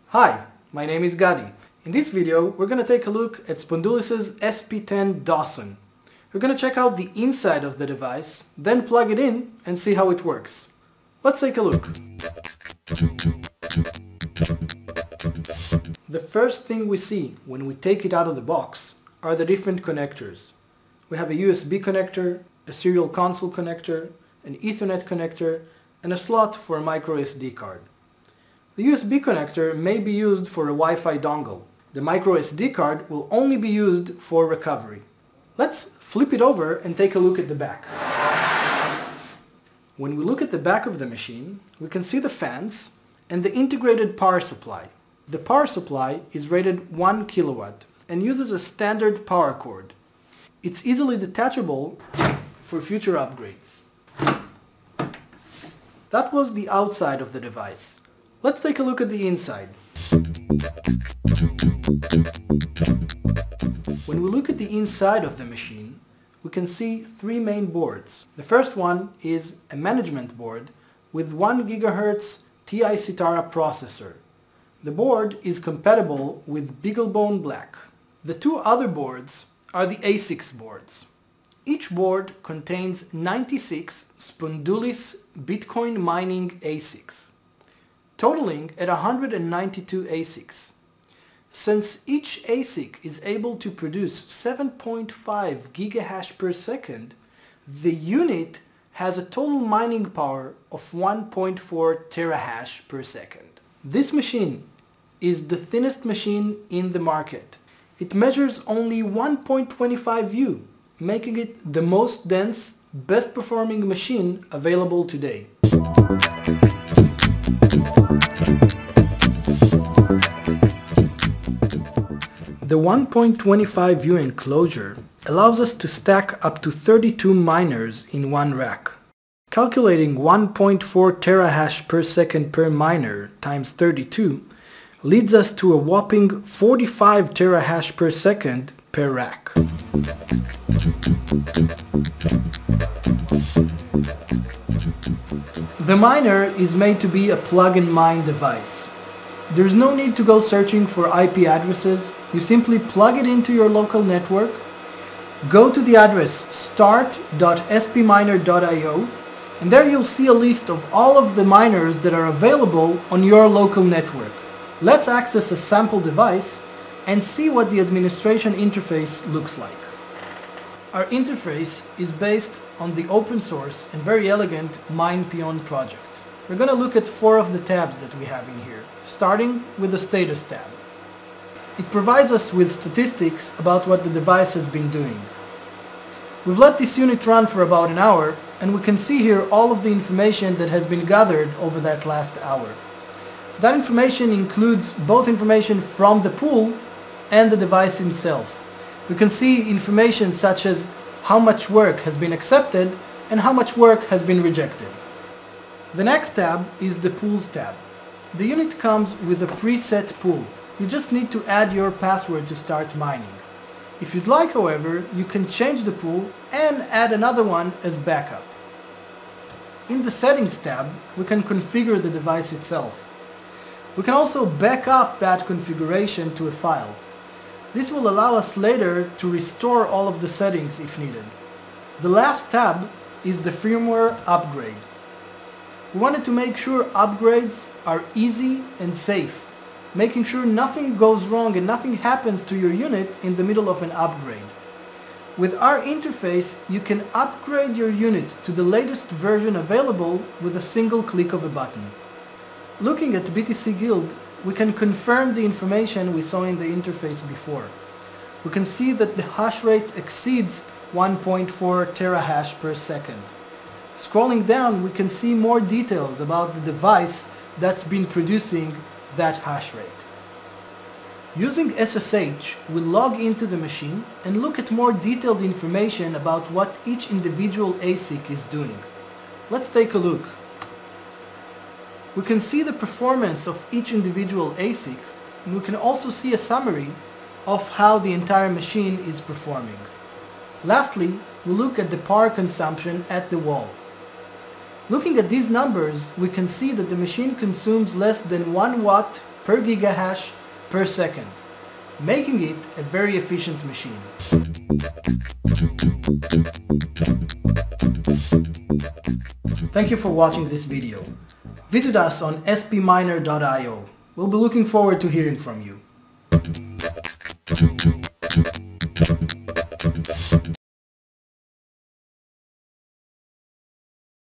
Hi, my name is Gadi. In this video, we're going to take a look at Spondoolis' SP10 Dawson. We're going to check out the inside of the device, then plug it in and see how it works. Let's take a look. The first thing we see when we take it out of the box are the different connectors. We have a USB connector, a serial console connector, an Ethernet connector, and a slot for a micro SD card. The USB connector may be used for a Wi-Fi dongle. The micro SD card will only be used for recovery. Let's flip it over and take a look at the back. When we look at the back of the machine, we can see the fans and the integrated power supply. The power supply is rated 1 kilowatt and uses a standard power cord. It's easily detachable for future upgrades. That was the outside of the device. Let's take a look at the inside. When we look at the inside of the machine, we can see three main boards. The first one is a management board with 1 GHz TI Citara processor. The board is compatible with BeagleBone Black. The two other boards are the ASICs boards. Each board contains 96 Spondoolis Bitcoin mining ASICs, totaling at 192 ASICs. Since each ASIC is able to produce 7.5 gigahash per second, the unit has a total mining power of 1.4 terahash per second. This machine is the thinnest machine in the market. It measures only 1.25 U, making it the most dense, best performing machine available today. The 1.25 U enclosure allows us to stack up to 32 miners in one rack. Calculating 1.4 terahash per second per miner times 32 leads us to a whopping 45 terahash per second per rack. The miner is made to be a plug-and-mine device. There's no need to go searching for IP addresses. You simply plug it into your local network, go to the address start.spminer.io, and there you'll see a list of all of the miners that are available on your local network. Let's access a sample device and see what the administration interface looks like. Our interface is based on the open source and very elegant MinePeon project. We're going to look at 4 of the tabs that we have in here, starting with the status tab. It provides us with statistics about what the device has been doing. We've let this unit run for about an hour, and we can see here all of the information that has been gathered over that last hour. That information includes both information from the pool and the device itself. We can see information such as how much work has been accepted and how much work has been rejected. The next tab is the Pools tab. The unit comes with a preset pool. You just need to add your password to start mining. If you'd like, however, you can change the pool and add another one as backup. In the Settings tab, we can configure the device itself. We can also back up that configuration to a file. This will allow us later to restore all of the settings if needed. The last tab is the firmware upgrade. We wanted to make sure upgrades are easy and safe, making sure nothing goes wrong and nothing happens to your unit in the middle of an upgrade. With our interface, you can upgrade your unit to the latest version available with a single click of a button. Looking at BTC Guild, we can confirm the information we saw in the interface before. We can see that the hash rate exceeds 1.4 terahash per second. Scrolling down, we can see more details about the device that's been producing that hash rate. Using SSH, we log into the machine and look at more detailed information about what each individual ASIC is doing. Let's take a look. We can see the performance of each individual ASIC, and we can also see a summary of how the entire machine is performing. Lastly, we look at the power consumption at the wall. Looking at these numbers, we can see that the machine consumes less than 1 watt per gigahash per second, making it a very efficient machine. Thank you for watching this video. Visit us on spminer.io. We'll be looking forward to hearing from you.